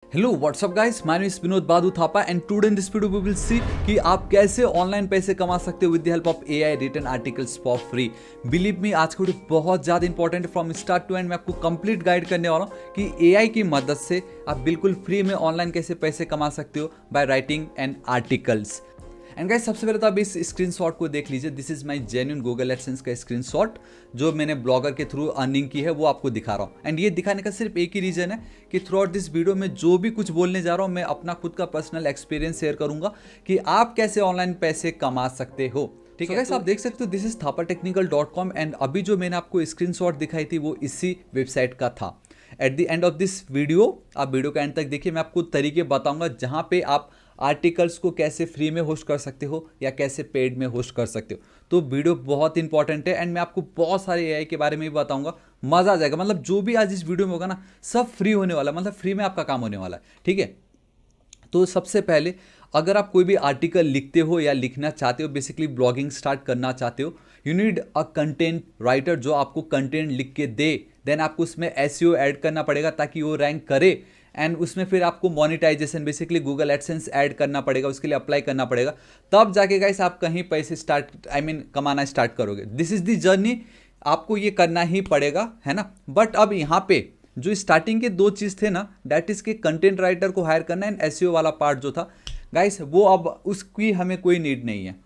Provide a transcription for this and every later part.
Hello whatsapp guys, my name is Vinod Badu Thapa and today in this video we will see कि आप कैसे online पैसे कमा सकते हो with the help of AI written articles for free. Believe me, आज का वीडियो बहुत ज्यादा इंपॉर्टेंट है। फ्रॉम स्टार्ट टू एंड मैं आपको कंप्लीट गाइड करने वाला हूँ कि एआई की मदद से आप बिल्कुल फ्री में ऑनलाइन कैसे पैसे कमा सकते हो by writing and articles. And guys, सबसे पहले तो आप इस स्क्रीनशॉट को देख लीजिए। This is my genuine Google AdSense का स्क्रीनशॉट जो मैंने ब्लॉगर के थ्रू अर्निंग की है, वो आपको दिखा रहा हूँ। एंड ये दिखाने का सिर्फ एक ही रीजन है कि थ्रू आउट दिस वीडियो में जो भी कुछ बोलने जा रहा हूँ, मैं अपना खुद का पर्सनल एक्सपीरियंस शेयर करूंगा कि आप कैसे ऑनलाइन पैसे कमा सकते हो। ठीक है गाइस, आप देख सकते हो दिस इज thapatechnical.com एंड अभी जो मैंने आपको स्क्रीनशॉट दिखाई थी वो इसी वेबसाइट का था। At the end of this video, आप वीडियो का एंड तक देखिए, मैं आपको तरीके बताऊंगा जहां पे आप आर्टिकल्स को कैसे फ्री में होस्ट कर सकते हो या कैसे पेड में होस्ट कर सकते हो। तो वीडियो बहुत इंपॉर्टेंट है एंड मैं आपको बहुत सारे एआई के बारे में भी बताऊंगा। मजा आ जाएगा। मतलब जो भी आज इस वीडियो में होगा ना, सब फ्री होने वाला है। मतलब फ्री में आपका काम होने वाला है। ठीक है, तो सबसे पहले अगर आप कोई भी आर्टिकल लिखते हो या लिखना चाहते हो, बेसिकली ब्लॉगिंग स्टार्ट करना चाहते हो, you need a content writer जो आपको कंटेंट लिख के दे। देन आपको उसमें एसईओ ऐड करना पड़ेगा ताकि वो रैंक करे। एंड उसमें फिर आपको monetisation, basically Google AdSense add करना पड़ेगा, उसके लिए अप्लाई करना पड़ेगा। तब जाके गाइस आप कहीं पैसे कमाना स्टार्ट करोगे। दिस इज द जर्नी, आपको ये करना ही पड़ेगा, है ना। बट अब यहाँ पे जो स्टार्टिंग के दो चीज़ थे ना, दैट इज के कंटेंट राइटर को हायर करना एंड एसईओ वाला पार्ट जो था गाइस, वो अब उसकी हमें कोई नीड नहीं है।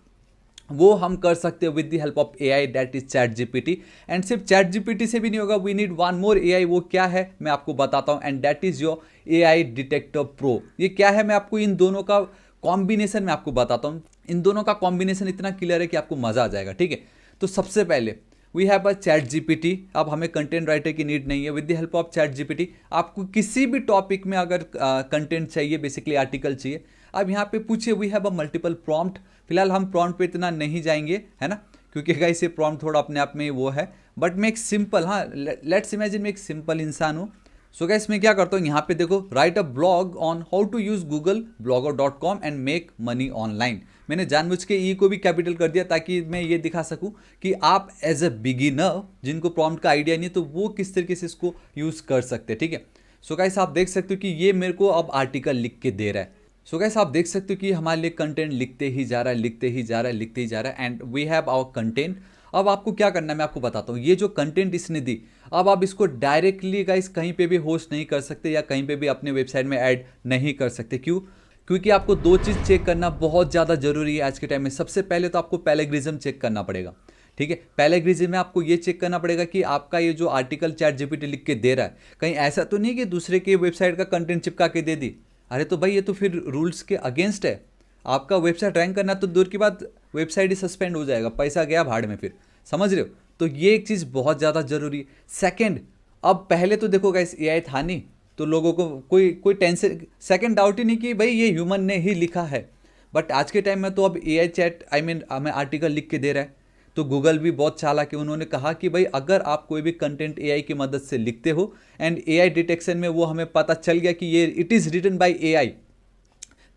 वो हम कर सकते हो with the help of AI, that is chat GPT. And सिर्फ चैट जीपीटी से भी नहीं होगा, we need one more AI. वो क्या है मैं आपको बताता हूँ, and that is your AI detector pro. ये क्या है मैं आपको इन दोनों का कॉम्बिनेशन में आपको बताता हूँ। इन दोनों का कॉम्बिनेशन इतना क्लियर है कि आपको मजा आ जाएगा। ठीक है, तो सबसे पहले we have a ChatGPT. अब हमें कंटेंट राइटर की नीड नहीं है। With the help of ChatGPT आपको किसी भी टॉपिक में अगर कंटेंट चाहिए, बेसिकली आर्टिकल चाहिए, अब यहाँ पे पूछिए। We have a multiple prompt. फिलहाल हम प्रॉम्प्ट पे इतना नहीं जाएंगे, है ना, क्योंकि गाइस ये प्रॉम्प्ट थोड़ा अपने आप में वो है। बट मैं एक सिंपल, हाँ लेट्स इमेजिन मैं एक सिंपल इंसान हूँ। सो गाइस मैं क्या करता हूँ, यहाँ पे देखो, write a blog on how to use Google blogger.com and make money online. मैंने जानबूझ के ई को भी कैपिटल कर दिया ताकि मैं ये दिखा सकूं कि आप एज अ बिगिनर, जिनको प्रॉम्प्ट का आइडिया नहीं है, तो वो किस तरीके से इसको यूज कर सकते हैं। ठीक है, सो गाइस आप देख सकते हो कि ये मेरे को अब आर्टिकल लिख के दे रहा है। सो गाइस आप देख सकते हो कि हमारे लिए कंटेंट लिखते ही जा रहा है, लिखते ही जा रहा है, लिखते ही जा रहा है, and we have our content. अब आपको क्या करना है मैं आपको बताता हूँ। ये जो कंटेंट इसने दी, अब आप इसको डायरेक्टली गाइस कहीं पे भी होस्ट नहीं कर सकते या कहीं पे भी अपने वेबसाइट में ऐड नहीं कर सकते। क्यों? क्योंकि आपको दो चीज़ चेक करना बहुत ज़्यादा जरूरी है आज के टाइम में। सबसे पहले तो आपको पैराग्रिज्म चेक करना पड़ेगा। ठीक है, पैराग्रिज्म में आपको ये चेक करना पड़ेगा कि आपका ये जो आर्टिकल चैट जीपीटी लिख के दे रहा है, कहीं ऐसा तो नहीं कि दूसरे के वेबसाइट का कंटेंट चिपका के दे दी। अरे तो भाई ये तो फिर रूल्स के अगेंस्ट है। आपका वेबसाइट रैंक करना तो दूर की बात, वेबसाइट ही सस्पेंड हो जाएगा, पैसा गया भाड़ में फिर। समझ रहे हो? तो ये एक चीज़ बहुत ज़्यादा जरूरी है। सेकेंड, अब पहले तो देखो गाइस एआई था नहीं, तो लोगों को कोई कोई टेंशन, सेकेंड डाउट ही नहीं कि भाई ये ह्यूमन ने ही लिखा है। बट आज के टाइम में तो अब एआई चैट हमें आर्टिकल लिख के दे रहा है। तो गूगल भी बहुत चालाक है, उन्होंने कहा कि भाई अगर आप कोई भी कंटेंट एआई की मदद से लिखते हो एंड एआई डिटेक्शन में वो हमें पता चल गया कि ये it is written by AI,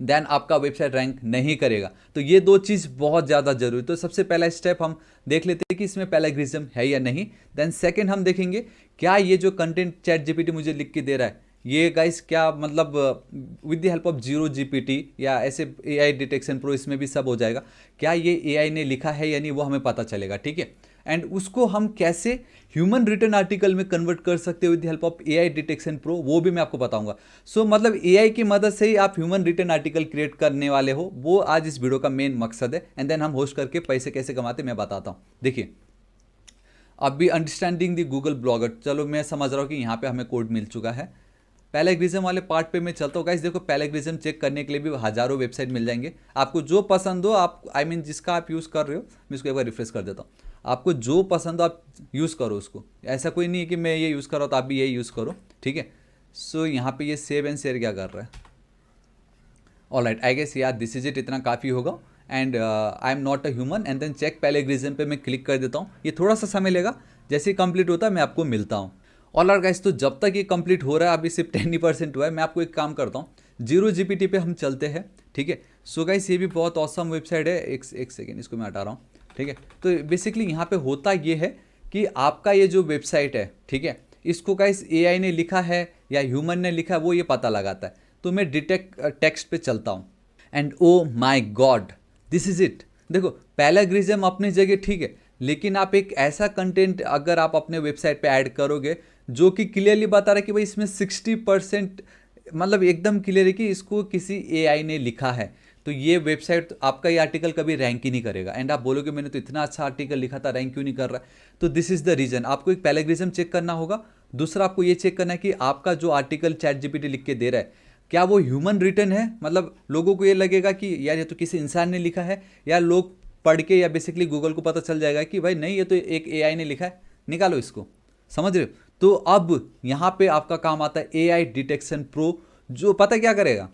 then आपका वेबसाइट रैंक नहीं करेगा। तो ये दो चीज़ बहुत ज़्यादा जरूरी। तो सबसे पहला स्टेप हम देख लेते हैं कि इसमें पैराग्रिज्म है या नहीं। देन सेकंड हम देखेंगे क्या ये जो कंटेंट चैट जीपीटी मुझे लिख के दे रहा है, ये गाइस क्या मतलब with the help of zero GPT या ऐसे एआई डिटेक्शन प्रो, इसमें भी सब हो जाएगा। क्या ये एआई ने लिखा है या नहीं, वो हमें पता चलेगा। ठीक है, एंड उसको हम कैसे ह्यूमन रिटन आर्टिकल में कन्वर्ट कर सकते हो with help of AI detection pro, वो भी मैं आपको बताऊंगा। सो मतलब एआई की मदद से ही आप ह्यूमन रिटन आर्टिकल क्रिएट करने वाले हो, वो आज इस वीडियो का मेन मकसद है। एंड देन हम होस्ट करके पैसे कैसे कमाते मैं बताता हूँ। देखिए, अब भी अंडरस्टैंडिंग द गूगल ब्लॉगर, चलो मैं समझ रहा हूँ कि यहाँ पे हमें कोड मिल चुका है। पैराग्रिज्म वाले पार्ट पे मैं चलता हूँ गाइस। देखो, पैराग्रिज्म चेक करने के लिए भी हज़ारों वेबसाइट मिल जाएंगे, आपको जो पसंद हो। आप जिसका आप यूज़ कर रहे हो, मैं इसको एक बार रिफ्रेश कर देता हूँ। आपको जो पसंद हो आप यूज़ करो उसको। ऐसा कोई नहीं है कि मैं ये यूज़ कर रहा हूँ तो आप भी यही यूज़ करो। ठीक है, सो यहाँ पे ये सेव एंड शेयर क्या कर रहा है। ऑलराइट, आई गेस यार दिस इज इट, इतना काफ़ी होगा। And I am not a human, and then check plagiarism पे मैं क्लिक कर देता हूँ। ये थोड़ा सा समय लेगा, जैसे ही कंप्लीट होता है मैं आपको मिलता हूँ। ऑलराइट गाइस, तो जब तक ये कंप्लीट हो रहा है, अभी सिर्फ 10% हुआ है, मैं आपको एक काम करता हूँ, जीरो जीपीटी पे हम चलते हैं। ठीक है, सो गाइस ये भी एक ऑसम वेबसाइट है। एक सेकेंड, इसको मैं हटा रहा हूँ। ठीक है, तो बेसिकली यहाँ पे होता ये है कि आपका ये जो वेबसाइट है, ठीक है, इसको गाइस एआई ने लिखा है या ह्यूमन ने लिखा है, वो ये पता लगाता है। तो मैं डिटेक्ट टेक्स्ट पे चलता हूँ and oh my god this is it. देखो पैराग्रिज्म अपनी जगह ठीक है, लेकिन आप एक ऐसा कंटेंट अगर आप अपने वेबसाइट पे ऐड करोगे जो कि क्लियरली बता रहा है कि भाई इसमें 60% मतलब एकदम क्लियर है कि इसको किसी एआई ने लिखा है, तो ये वेबसाइट आपका ये आर्टिकल कभी रैंक ही नहीं करेगा। एंड आप बोलोगे मैंने तो इतना अच्छा आर्टिकल लिखा था, रैंक क्यों नहीं कर रहा है? तो दिस इज द रीजन। आपको एक पैराग्रिज्म चेक करना होगा, दूसरा आपको ये चेक करना है कि आपका जो आर्टिकल चैट जीपीटी लिख के दे रहा है क्या वो ह्यूमन रिटन है, मतलब लोगों को ये लगेगा कि यार ये तो किसी इंसान ने लिखा है, या लोग पढ़ के या बेसिकली गूगल को पता चल जाएगा कि भाई नहीं ये तो एक एआई ने लिखा है, निकालो इसको। समझ रहे हो? तो अब यहाँ पे आपका काम आता है एआई डिटेक्शन प्रो, जो पता क्या करेगा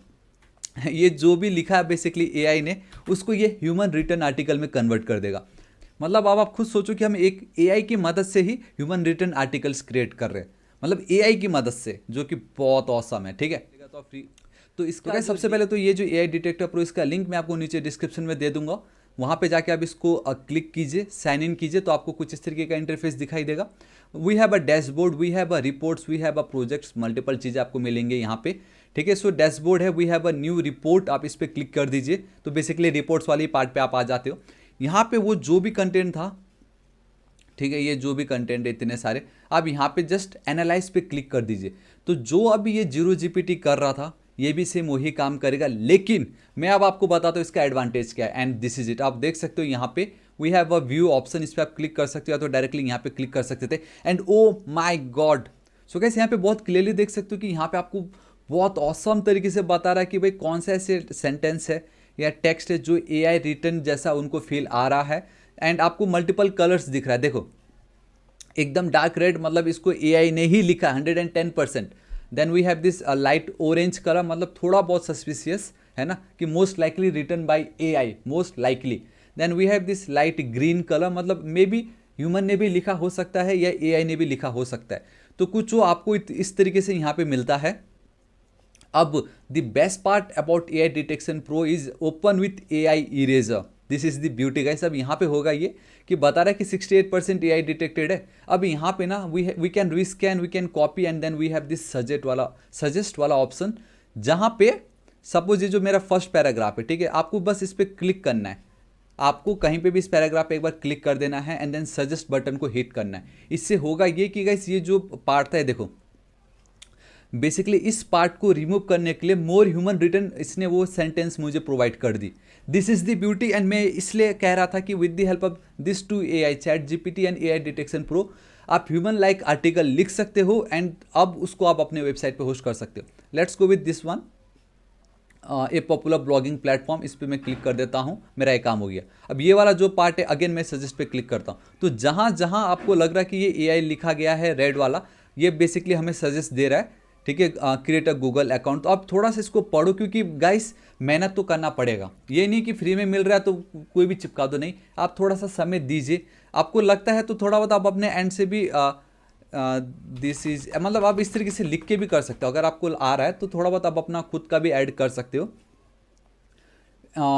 ये जो भी लिखा है बेसिकली एआई ने उसको ये ह्यूमन रिटन आर्टिकल में कन्वर्ट कर देगा। मतलब अब आप खुद सोचो कि हम एक एआई की मदद से ही ह्यूमन रिटन आर्टिकल्स क्रिएट कर रहे हैं, मतलब एआई की मदद से, जो कि बहुत ऑसम है। ठीक है, तो फ्री तो इसका तो सबसे पहले तो ये जो एआई डिटेक्टर प्रो, इसका लिंक मैं आपको नीचे डिस्क्रिप्शन में दे दूंगा, वहाँ पे जाके आप इसको क्लिक कीजिए, साइन इन कीजिए, तो आपको कुछ इस तरीके का इंटरफेस दिखाई देगा। We have a dashboard, we have a reports, we have a projects, multiple चीज़ें आपको मिलेंगे यहाँ पे। ठीक है, सो डैशबोर्ड है, we have a new report, आप इस पर क्लिक कर दीजिए तो बेसिकली रिपोर्ट्स वाली पार्ट पे आप आ जाते हो। यहाँ पे वो जो भी कंटेंट था, ठीक है, ये जो भी कंटेंट है इतने सारे, आप यहाँ पे जस्ट एनालाइज पे क्लिक कर दीजिए। तो जो अभी ये जीरो जीपीटी कर रहा था ये भी सेम वही काम करेगा, लेकिन मैं अब आपको बताता हूँ इसका एडवांटेज क्या है। एंड दिस इज इट, आप देख सकते हो यहाँ पे we have a view option, इस पर आप क्लिक कर सकते हो, या तो डायरेक्टली यहाँ पे क्लिक कर सकते थे। And oh my god, so guys यहाँ पे बहुत क्लियरली देख सकते हो कि यहाँ पे आपको बहुत औसम तरीके से बता रहा है कि भाई कौन सा ऐसे सेंटेंस है या टेक्स्ट है जो एआई रिटन जैसा उनको फील आ रहा है। एंड आपको मल्टीपल कलर्स दिख रहा है, देखो एकदम डार्क रेड, मतलब इसको एआई ने ही लिखा 110%। Then we have this light orange colour, मतलब थोड़ा बहुत सस्पिशियस है ना, कि most likely written by AI, most likely. Then we have this light green colour, मतलब मे बी ह्यूमन ने भी लिखा हो सकता है या एआई ने भी लिखा हो सकता है। तो कुछ वो आपको इस तरीके से यहाँ पे मिलता है। अब the best part about AI detection pro is open with AI eraser, this is the beauty guys. अब यहाँ पे होगा ये कि बता रहा है कि 68% एआई डिटेक्टेड है। अब यहाँ पे ना we can rescan, we can copy, and then we have this suggest वाला ऑप्शन, जहाँ पे सपोज ये जो मेरा फर्स्ट पैराग्राफ है, ठीक है, आपको बस इस पर क्लिक करना है, आपको कहीं पे भी इस पैराग्राफ पे एक बार क्लिक कर देना है एंड देन सजेस्ट बटन को हिट करना है। इससे होगा ये कि गाइस ये जो पार्ट था, देखो बेसिकली इस पार्ट को रिमूव करने के लिए मोर ह्यूमन रिटन इसने वो सेंटेंस मुझे प्रोवाइड कर दी। This is the beauty. And मैं इसलिए कह रहा था कि with the help of this two AI, chat GPT and AI detection pro, आप ह्यूमन लाइक आर्टिकल लिख सकते हो एंड अब उसको आप अपने वेबसाइट पे होस्ट कर सकते हो। Let's go with this one, A popular blogging platform, इस पर मैं क्लिक कर देता हूँ, मेरा एक काम हो गया। अब ये वाला जो पार्ट है अगेन मैं सजेस्ट पे क्लिक करता हूँ, तो जहाँ जहाँ आपको लग रहा है कि ये एआई लिखा गया है रेड वाला, ये बेसिकली हमें सजेस्ट दे रहा है। ठीक है, क्रिएट अ गूगल अकाउंट। तो आप थोड़ा सा इसको पढ़ो, क्योंकि गाइस मेहनत तो करना पड़ेगा, ये नहीं कि फ्री में मिल रहा है तो कोई भी चिपका दो, नहीं, आप थोड़ा सा समय दीजिए। आपको लगता है तो थोड़ा बहुत आप अपने एंड से भी दिस इज, मतलब आप इस तरीके से लिख के भी कर सकते हो। अगर आपको आ रहा है तो थोड़ा बहुत आप अपना खुद का भी ऐड कर सकते हो।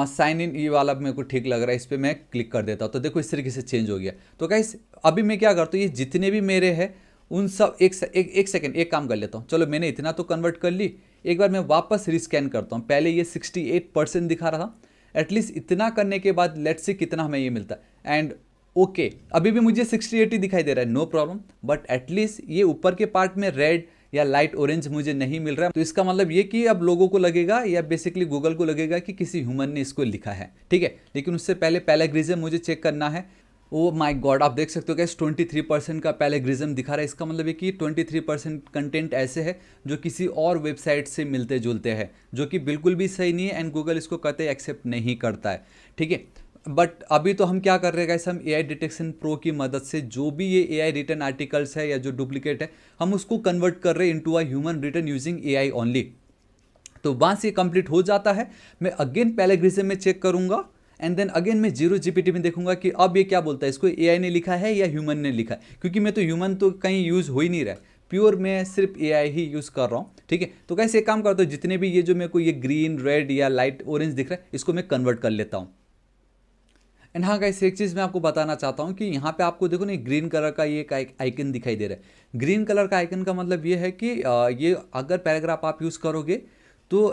साइन इन, ये वाला मेरे को ठीक लग रहा है, इस पर मैं क्लिक कर देता हूँ, तो देखो इस तरीके से चेंज हो गया। तो गाइस अभी मैं क्या करता हूँ, ये जितने भी मेरे हैं उन सब एक सेकेंड एक काम कर लेता हूँ। चलो मैंने इतना तो कन्वर्ट कर ली, एक बार मैं वापस रिस्कैन करता हूँ। पहले ये 68% दिखा रहा था, एटलीस्ट इतना करने के बाद लेट्स से कितना हमें ये मिलता है। एंड ओके, अभी भी मुझे 68 ही दिखाई दे रहा है, नो प्रॉब्लम, बट एटलीस्ट ये ऊपर के पार्ट में रेड या लाइट ऑरेंज मुझे नहीं मिल रहा है। तो इसका मतलब ये कि अब लोगों को लगेगा या बेसिकली गूगल को लगेगा कि किसी ह्यूमन ने इसको लिखा है। ठीक है, लेकिन उससे पहले पैराग्रिज्म मुझे चेक करना है। ओ माय गॉड, आप देख सकते हो गाइस 23% का पैराग्रिज्म दिखा रहा है। इसका मतलब है कि 23% कंटेंट ऐसे है जो किसी और वेबसाइट से मिलते जुलते हैं, जो कि बिल्कुल भी सही नहीं है एंड गूगल इसको कतई एक्सेप्ट नहीं करता है। ठीक है, बट अभी तो हम क्या कर रहे हैं गाइस, हम एआई डिटेक्शन प्रो की मदद से जो भी ये एआई रिटन आर्टिकल्स है या जो डुप्लीकेट है, हम उसको कन्वर्ट कर रहे हैं into a human written using AI only. तो वहाँ से कंप्लीट हो जाता है। मैं अगेन पैराग्रिज्म में चेक करूंगा एंड देन अगेन मैं जीरो जीपीटी में देखूंगा कि अब ये क्या बोलता है, इसको एआई ने लिखा है या ह्यूमन ने लिखा है, क्योंकि मैं तो ह्यूमन तो कहीं यूज़ हो ही नहीं रहा है, प्योर मैं सिर्फ एआई ही यूज़ कर रहा हूँ। ठीक है, तो कैसे एक काम करता हूँ, जितने भी ये जो मेरे को ये ग्रीन रेड या लाइट ऑरेंज दिख रहा है, इसको मैं कन्वर्ट कर लेता हूँ। एंड हाँ गाइस, एक चीज़ मैं आपको बताना चाहता हूँ कि यहाँ पे आपको देखो ना ग्रीन कलर का ये एक आइकन दिखाई दे रहा है। ग्रीन कलर का आइकन का मतलब ये है कि ये अगर पैराग्राफ आप यूज़ करोगे तो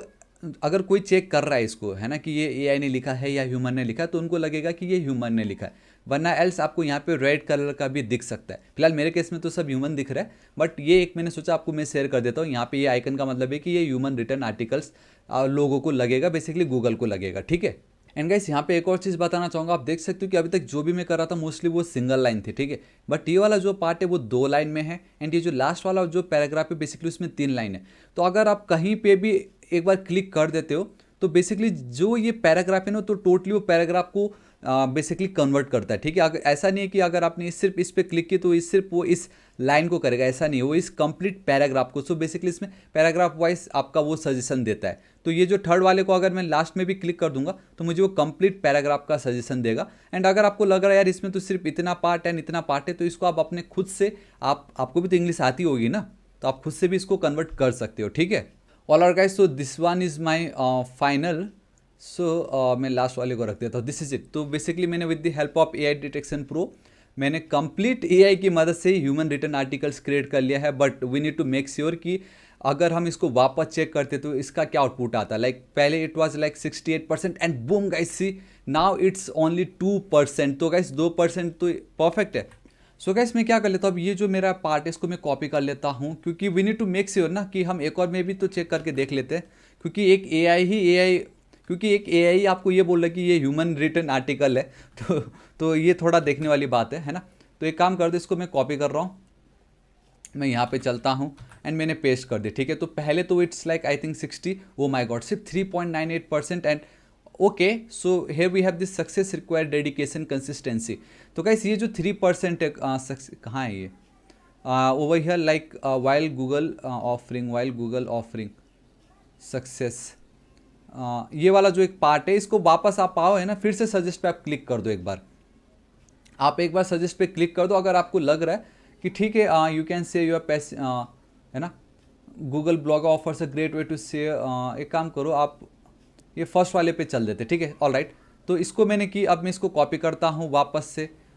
अगर कोई चेक कर रहा है इसको, है ना, कि ये एआई ने लिखा है या ह्यूमन ने लिखा है, तो उनको लगेगा कि ये ह्यूमन ने लिखा है, वरना एल्स आपको यहाँ पे रेड कलर का भी दिख सकता है। फिलहाल मेरे केस में तो सब ह्यूमन दिख रहा है, बट ये एक मैंने सोचा आपको मैं शेयर कर देता हूँ। यहाँ पे ये आइकन का मतलब है कि ये ह्यूमन रिटन आर्टिकल्स लोगों को लगेगा, बेसिकली गूगल को लगेगा, ठीक है। एंड गाइस यहाँ पे एक और चीज़ बताना चाहूँगा, आप देख सकते हो कि अभी तक जो भी मैं कर रहा था मोस्टली वो सिंगल लाइन थी, ठीक है, बट ये वाला जो पार्ट है वो 2 लाइन में है, एंड ये जो लास्ट वाला जो पैराग्राफ है बेसिकली उसमें 3 लाइन है। तो अगर आप कहीं पे भी एक बार क्लिक कर देते हो तो बेसिकली जो ये पैराग्राफ है ना, तो टोटली वो पैराग्राफ को बेसिकली कन्वर्ट करता है, ठीक है। अगर ऐसा नहीं है कि अगर आपने सिर्फ इस पे क्लिक की तो इस सिर्फ वो इस लाइन को करेगा, ऐसा नहीं है, वो इस कंप्लीट पैराग्राफ को, सो बेसिकली इसमें पैराग्राफ वाइज आपका वो सजेशन देता है। तो ये जो थर्ड वाले को अगर मैं लास्ट में भी क्लिक कर दूंगा तो मुझे वो कंप्लीट पैराग्राफ का सजेशन देगा। एंड अगर आपको लग रहा है यार इसमें तो सिर्फ इतना पार्ट है इतना पार्ट है, तो इसको आप अपने खुद से, आपको भी तो इंग्लिश आती होगी ना, तो आप खुद से भी इसको कन्वर्ट कर सकते हो, ठीक है। All right guys, so this one is my final. So मैं लास्ट वाले को रख देता हूँ, दिस इज इट। तो बेसिकली मैंने with the help of AI detection pro मैंने कंप्लीट एआई की मदद से ह्यूमन रिटन आर्टिकल्स क्रिएट कर लिया है, but we need to make sure कि अगर हम इसको वापस चेक करते तो इसका क्या आउटपुट आता है। लाइक पहले it was like 68% and boom guys, see now it's only 2%। तो गाइस 2% तो परफेक्ट है। सो गाइस मैं क्या कर लेता हूँ, अब ये जो मेरा पार्ट है इसको मैं कॉपी कर लेता हूँ, क्योंकि we need to make sure ना कि हम एक और में भी तो चेक करके देख लेते हैं, क्योंकि एक एआई आपको ये बोल रहा है कि ये ह्यूमन रिटन आर्टिकल है, तो ये थोड़ा देखने वाली बात है ना। तो एक काम कर दो, इसको मैं कॉपी कर रहा हूँ, मैं यहाँ पे चलता हूँ एंड मैंने पेस्ट कर दी, ठीक है। तो पहले तो it's like I think 60, oh my god, सिर्फ 3.98%। And okay, so here we have this success required dedication consistency. तो गाइस ये जो 3% है, कहाँ है ये, over here like while Google offering success, ये वाला जो एक पार्ट है इसको वापस आप आओ, है ना, फिर से सजेस्ट पे आप क्लिक कर दो एक बार, आप एक बार सजेस्ट पे क्लिक कर दो। अगर आपको लग रहा है कि ठीक है, यू कैन से योर पैसे, है ना, Google Blogger offers a great way to say, एक काम करो आप ये फर्स्ट वाले पे चल देते, ठीक है। ऑल राइट, तो इसको मैंने की, अब मैं इसको कॉपी करता हूँ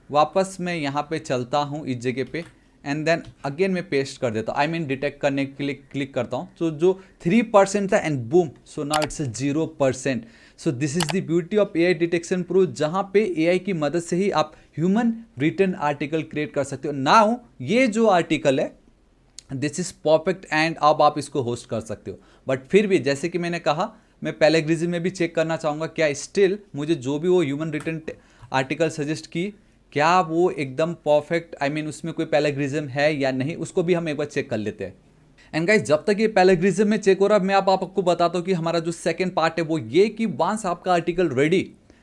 वापस मैं यहाँ पे चलता हूँ इस जगह पे, एंड देन अगेन मैं पेस्ट कर देता हूँ, आई मीन डिटेक्ट करने के लिए क्लिक करता हूँ। तो जो 3% था and boom, so now it's 0%। So this is the beauty of AI detection pro, जहाँ पे एआई की मदद से ही आप ह्यूमन रिटन आर्टिकल क्रिएट कर सकते हो। नाउ ये जो आर्टिकल है दिस इज परफेक्ट, एंड अब आप इसको होस्ट कर सकते हो। बट फिर भी जैसे कि मैंने कहा, मैं पैराग्राफ में भी चेक करना चाहूँगा क्या स्टिल मुझे जो भी वो ह्यूमन रिटन आर्टिकल सजेस्ट की, क्या वो एकदम परफेक्ट, आई मीन उसमें कोई पैराग्राफ है या नहीं, उसको भी हम एक बार चेक कर लेते हैं। एंड गाइस जब तक ये पैराग्राफ में चेक हो रहा है, मैं आपको बताता हूँ कि हमारा जो सेकंड पार्ट है वो ये कि वंस आपका article ready,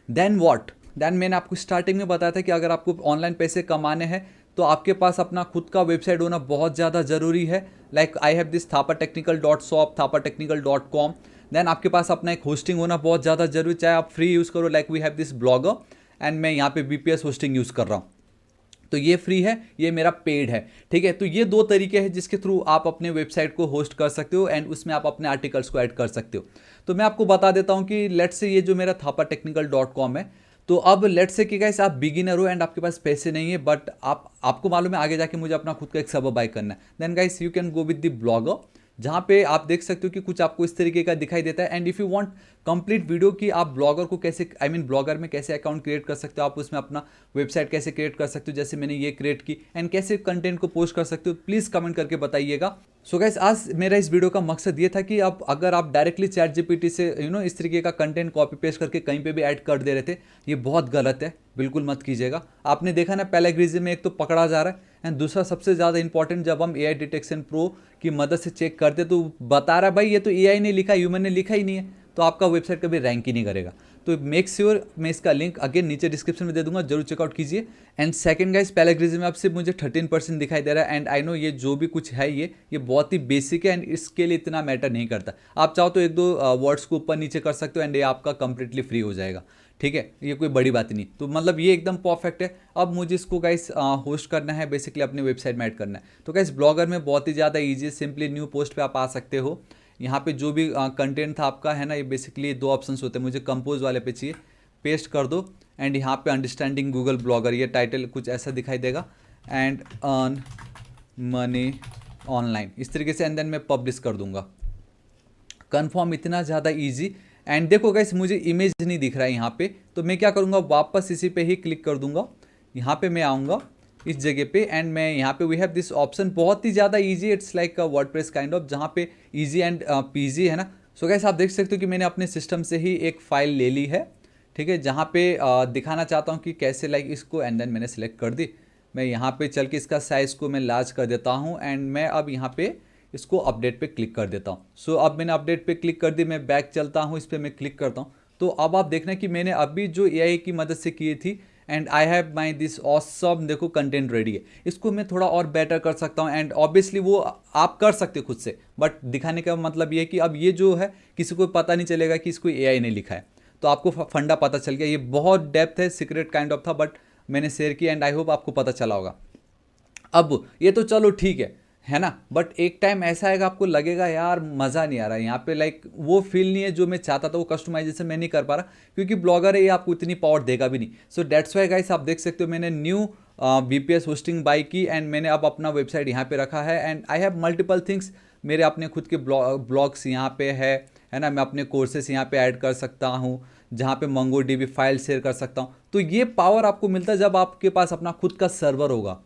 then what, then मैंने आपको स्टार्टिंग में बताया था कि अगर आपको ऑनलाइन पैसे कमाने हैं तो आपके पास अपना खुद का वेबसाइट होना बहुत ज़्यादा ज़रूरी है। Like I have this thapatechnical.shop, thapatechnical.com। Then आपके पास अपना एक होस्टिंग होना बहुत ज़्यादा जरूरी, चाहे आप फ्री यूज़ करो, like we have this Blogger, and मैं यहाँ पे VPS होस्टिंग यूज़ कर रहा हूँ, तो ये फ्री है, ये मेरा पेड है, ठीक है। तो ये 2 तरीके हैं जिसके थ्रू आप अपने वेबसाइट को होस्ट कर सकते हो एंड उसमें आप अपने आर्टिकल्स को ऐड कर सकते हो। तो मैं आपको बता देता हूँ कि लेट्स से ये जो मेरा thapatechnical.com है, तो अब लेट्स से कि गाइस आप बिगिनर हो एंड आपके पास पैसे नहीं है, बट आपको मालूम है आगे जाके मुझे अपना खुद का एक सर्वर बाय करना है, then guys you can go with the Blogger, जहाँ पे आप देख सकते हो कि कुछ आपको इस तरीके का दिखाई देता है। And if you want complete video कि आप ब्लॉगर को कैसे, आई मीन ब्लॉगर में कैसे अकाउंट क्रिएट कर सकते हो, आप उसमें अपना वेबसाइट कैसे क्रिएट कर सकते हो जैसे मैंने ये क्रिएट की, एंड कैसे कंटेंट को पोस्ट कर सकते हो, प्लीज़ कमेंट करके बताइएगा। सो गाइस आज मेरा इस वीडियो का मकसद ये था कि अब अगर आप डायरेक्टली ChatGPT से इस तरीके का कंटेंट कॉपी पेस्ट करके कहीं पे भी ऐड कर दे रहे थे, ये बहुत गलत है, बिल्कुल मत कीजिएगा। आपने देखा ना पैराग्राफ में एक तो पकड़ा जा रहा है, एंड दूसरा सबसे ज़्यादा इंपॉर्टेंट, जब हम एआई डिटेक्शन प्रो की मदद से चेक करते तो बता रहा है भाई ये तो एआई ने लिखा, ह्यूमन ने लिखा ही नहीं है, तो आपका वेबसाइट कभी रैंक ही नहीं करेगा। तो मेक श्योर मैं इसका लिंक अगेन नीचे डिस्क्रिप्शन में दे दूंगा, जरूर चेकआउट कीजिए। एंड सेकंड गाइस पैराग्राफ में अब सिर्फ मुझे 13% दिखाई दे रहा है, एंड आई नो ये जो भी कुछ है ये बहुत ही बेसिक है एंड इसके लिए इतना मैटर नहीं करता। आप चाहो तो 1-2 वर्ड्स को ऊपर नीचे कर सकते हो एंड ये आपका कंप्लीटली फ्री हो जाएगा, ठीक है, ये कोई बड़ी बात नहीं। तो मतलब ये एकदम परफेक्ट है। अब मुझे इसको गाइस होस्ट करना है, बेसिकली अपने वेबसाइट में ऐड करना है। तो गाइस ब्लॉगर में बहुत ही ज़्यादा ईजी है, सिंपली न्यू पोस्ट पे आप आ सकते हो। यहाँ पे जो भी कंटेंट था आपका है ना, ये बेसिकली 2 ऑप्शंस होते हैं, मुझे कंपोज वाले पे चाहिए, पेस्ट कर दो, एंड यहाँ पे अंडरस्टैंडिंग गूगल ब्लॉगर, ये टाइटल कुछ ऐसा दिखाई देगा, एंड अर्न मनी ऑनलाइन, इस तरीके से, एंड देन मैं पब्लिश कर दूंगा, कन्फर्म इतना ज़्यादा ईजी। एंड देखो गाइस मुझे इमेज नहीं दिख रहा है यहाँ पे, तो मैं क्या करूँगा, वापस इसी पे ही क्लिक कर दूंगा। यहाँ पे मैं आऊँगा इस जगह पे एंड मैं यहाँ पे वी हैव दिस ऑप्शन, बहुत ही ज़्यादा easy, it's like WordPress kind of, जहाँ पे इजी एंड पीजी है ना। सो गाइस आप देख सकते हो कि मैंने अपने सिस्टम से ही एक फाइल ले ली है, ठीक है, जहाँ पे दिखाना चाहता हूँ कि कैसे लाइक इसको, एंड देन मैंने सेलेक्ट कर दी। मैं यहाँ पे चल के इसका साइज़ को मैं लार्ज कर देता हूँ एंड मैं अब यहाँ पे इसको अपडेट पे क्लिक कर देता हूँ। सो अब मैंने अपडेट पे क्लिक कर दी, मैं बैक चलता हूँ, इस पर मैं क्लिक करता हूँ। तो अब आप देखना कि मैंने अभी जो एआई की मदद से की थी and I have my this awesome, देखो कंटेंट रेडी है। इसको मैं थोड़ा और बेटर कर सकता हूँ एंड ऑब्वियसली वो आप कर सकते हो खुद से, बट दिखाने का मतलब ये है कि अब ये जो है किसी को पता नहीं चलेगा कि इसको एआई ने लिखा है। तो आपको फंडा पता चल गया, ये बहुत डेप्थ है, सीक्रेट काइंड ऑफ था, बट मैंने शेयर किया एंड आई होप आपको पता चला होगा। अब ये तो चलो ठीक है ना, बट एक टाइम ऐसा आएगा आपको लगेगा यार मज़ा नहीं आ रहा है यहाँ पे, लाइक वो फील नहीं है जो मैं चाहता था, वो कस्टमाइजेशन मैं नहीं कर पा रहा क्योंकि ब्लॉगर है, ये आपको इतनी पावर देगा भी नहीं। सो डेट्स वाई गाइस आप देख सकते हो मैंने न्यू VPS होस्टिंग बाई की एंड मैंने अब अपना वेबसाइट यहाँ पे रखा है and I have multiple things, मेरे अपने खुद के ब्लॉग्स यहाँ पे है ना, मैं अपने कोर्सेस यहाँ पे ऐड कर सकता हूँ, जहाँ पे MongoDB फाइल शेयर कर सकता हूँ। तो ये पावर आपको मिलता है जब आपके पास अपना खुद का सर्वर होगा,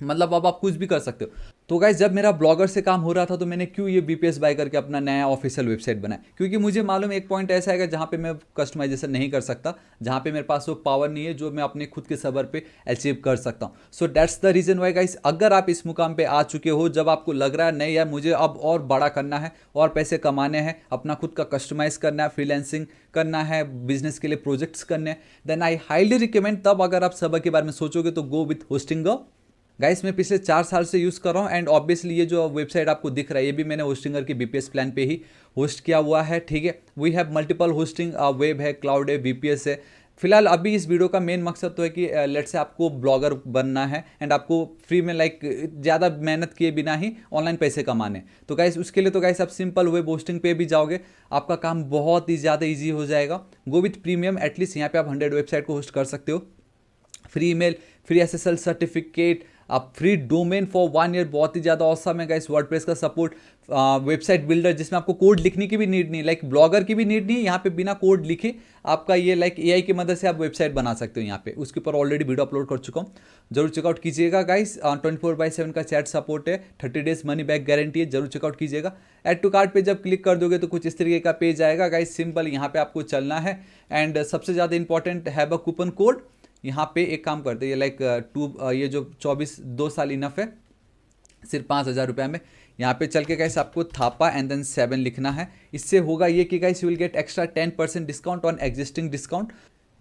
मतलब अब आप कुछ भी कर सकते हो। तो गाइस जब मेरा ब्लॉगर से काम हो रहा था तो मैंने क्यों ये VPS बाय करके अपना नया ऑफिशियल वेबसाइट बनाया, क्योंकि मुझे मालूम है एक पॉइंट ऐसा आएगा जहाँ पे मैं कस्टमाइजेशन नहीं कर सकता, जहाँ पे मेरे पास वो पावर नहीं है जो मैं अपने खुद के सर्वर पे अचीव कर सकता हूँ। So that's the reason why guys, अगर आप इस मुकाम पे आ चुके हो जब आपको लग रहा है नहीं यार मुझे अब और बड़ा करना है और पैसे कमाने हैं, अपना खुद का कस्टमाइज करना है, फ्रीलांसिंग करना है, बिजनेस के लिए प्रोजेक्ट्स करने हैं, देन आई हाईली रिकमेंड, तब अगर आप सर्वर के बारे में सोचोगे तो गो विथ होस्टिंगर। गाइस मैं पिछले 4 साल से यूज़ कर रहा हूँ एंड ऑब्वियसली ये जो वेबसाइट आपको दिख रहा है ये भी मैंने होस्टिंगर की VPS प्लान पे ही होस्ट किया हुआ है, ठीक है। We have multiple hosting, web है, क्लाउड है, VPS है। फिलहाल अभी इस वीडियो का मेन मकसद तो है कि लेट से आपको ब्लॉगर बनना है एंड आपको फ्री में लाइक ज़्यादा मेहनत किए बिना ही ऑनलाइन पैसे कमाने। तो गाइस उसके लिए तो गाइस आप सिंपल वेब होस्टिंग पे भी जाओगे, आपका काम बहुत ही ज़्यादा ईजी हो जाएगा। गो विथ प्रीमियम, एटलीस्ट यहाँ पे आप 100 वेबसाइट को होस्ट कर सकते हो, free email, free SSL certificate, आप फ्री डोमेन फॉर 1 ईयर, बहुत ही ज़्यादा औसम है गाइस। वर्डप्रेस का सपोर्ट, वेबसाइट बिल्डर जिसमें आपको कोड लिखने की भी नीड नहीं, लाइक ब्लॉगर की भी नीड नहीं, यहाँ पे बिना कोड लिखे आपका ये लाइक AI की मदद से आप वेबसाइट बना सकते हो। यहाँ पे उसके ऊपर ऑलरेडी वीडियो अपलोड कर चुका हूँ, जरूर चेकआउट कीजिएगा गाइस। 24/7 का चैट सपोर्ट है, 30 डेज मनी बैक गारंटी है, जरूर चेकआउट कीजिएगा। ऐड टू कार्ट पे जब क्लिक कर दोगे तो कुछ इस तरीके का पेज आएगा गाइस, सिंपल यहाँ पे आपको चलना है एंड सबसे ज़्यादा important have a coupon code. यहाँ पे एक काम करते हैं, ये लाइक ये जो 2 साल इनफ है, सिर्फ 5,000 रुपये में। यहाँ पे चल के गाइस आपको थापा एंड देन 7 लिखना है। इससे होगा ये कि guys you will get extra 10% discount on existing discount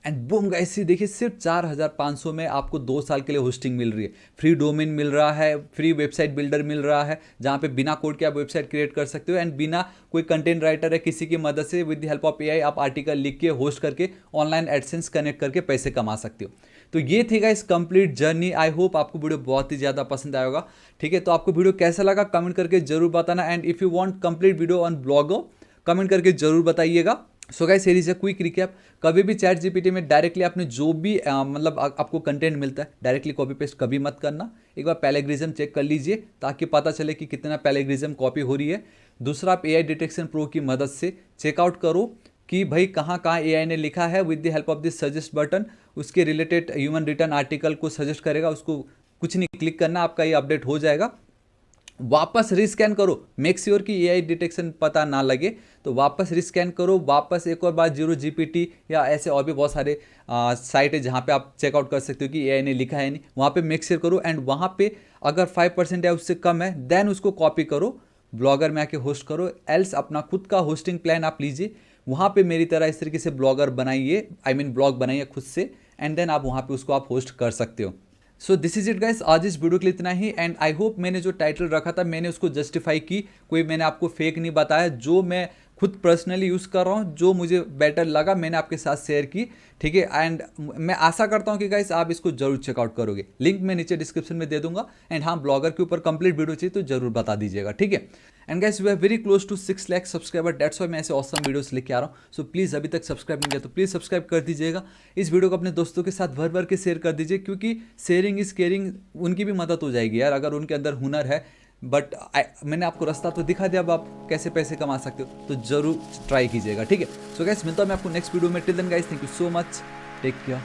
and boom guys देखिए सिर्फ 4,500 में आपको 2 साल के लिए होस्टिंग मिल रही है, फ्री डोमेन मिल रहा है, फ्री वेबसाइट बिल्डर मिल रहा है, जहाँ पे बिना कोड के आप वेबसाइट क्रिएट कर सकते हो एंड बिना कोई कंटेंट राइटर है किसी की मदद से with the help of AI आप आर्टिकल लिख के होस्ट करके ऑनलाइन एडसेंस कनेक्ट करके पैसे कमा सकते हो। तो ये थी guys complete journey. I hope आपको वीडियो बहुत ही ज़्यादा पसंद आएगा, ठीक है। तो आपको वीडियो कैसा लगा कमेंट करके जरूर बताना and if you want complete video on blogger comment करके जरूर बताइएगा। So guys here is a quick recap, कभी भी चैट GPT में डायरेक्टली आपने जो भी मतलब आपको कंटेंट मिलता है डायरेक्टली कॉपी पेस्ट कभी मत करना, एक बार प्लेगरिज्म चेक कर लीजिए ताकि पता चले कि कितना प्लेगरिज्म कॉपी हो रही है। दूसरा आप AI डिटेक्शन प्रो की मदद से चेकआउट करो कि भाई कहाँ कहाँ AI ने लिखा है, with the help of this suggest button उसके रिलेटेड ह्यूमन रिटर्न आर्टिकल को सजेस्ट करेगा, उसको कुछ नहीं क्लिक करना, आपका ये अपडेट हो जाएगा। वापस रीस्कैन करो, मेक श्योर कि AI डिटेक्शन पता ना लगे, तो वापस रीस्कैन करो, वापस एक और बार 0GPT या ऐसे और भी बहुत सारे साइट है जहाँ पे आप चेकआउट कर सकते हो कि AI ने लिखा है नहीं, वहाँ पे मेक श्योर करो एंड वहाँ पे अगर 5% या उससे कम है देन उसको कॉपी करो, ब्लॉगर में आके होस्ट करो, एल्स अपना खुद का होस्टिंग प्लान आप लीजिए, वहाँ पे मेरी तरह इस तरीके से ब्लॉगर बनाइए, ब्लॉग बनाइए खुद से एंड देन आप वहाँ पे उसको आप होस्ट कर सकते हो। So this is it guys, आज इस वीडियो के लिए इतना ही एंड आई होप मैंने जो टाइटल रखा था मैंने उसको जस्टिफाई की, कोई मैंने आपको फेक नहीं बताया, जो मैं खुद पर्सनली यूज़ कर रहा हूँ, जो मुझे बेटर लगा मैंने आपके साथ शेयर की, ठीक है। एंड मैं आशा करता हूँ कि गाइस आप इसको जरूर चेकआउट करोगे, लिंक मैं नीचे डिस्क्रिप्शन में दे दूंगा एंड हाँ ब्लॉगर के ऊपर कंप्लीट वीडियो चाहिए तो जरूर बता दीजिएगा, ठीक है। And guys we are very close to 6 lakh subscriber, that's why मैं ऐसे ऑसम वीडियोस लेके आ रहा हूँ। सो प्लीज़ अभी तक सब्सक्राइब नहीं किया तो प्लीज़ सब्सक्राइब कर दीजिएगा, इस वीडियो को अपने दोस्तों के साथ भर भर के शेयर कर दीजिए, क्योंकि शेयरिंग इज केयरिंग, उनकी भी मदद हो जाएगी यार, अगर उनके अंदर हुनर है बट मैंने आपको रास्ता तो दिखा दिया, अब आप कैसे पैसे कमा सकते हो, तो जरूर ट्राई कीजिएगा, ठीक है। सो गाइस मिलता हूं मैं आपको नेक्स्ट वीडियो में। Till then guys, thank you so much, take care.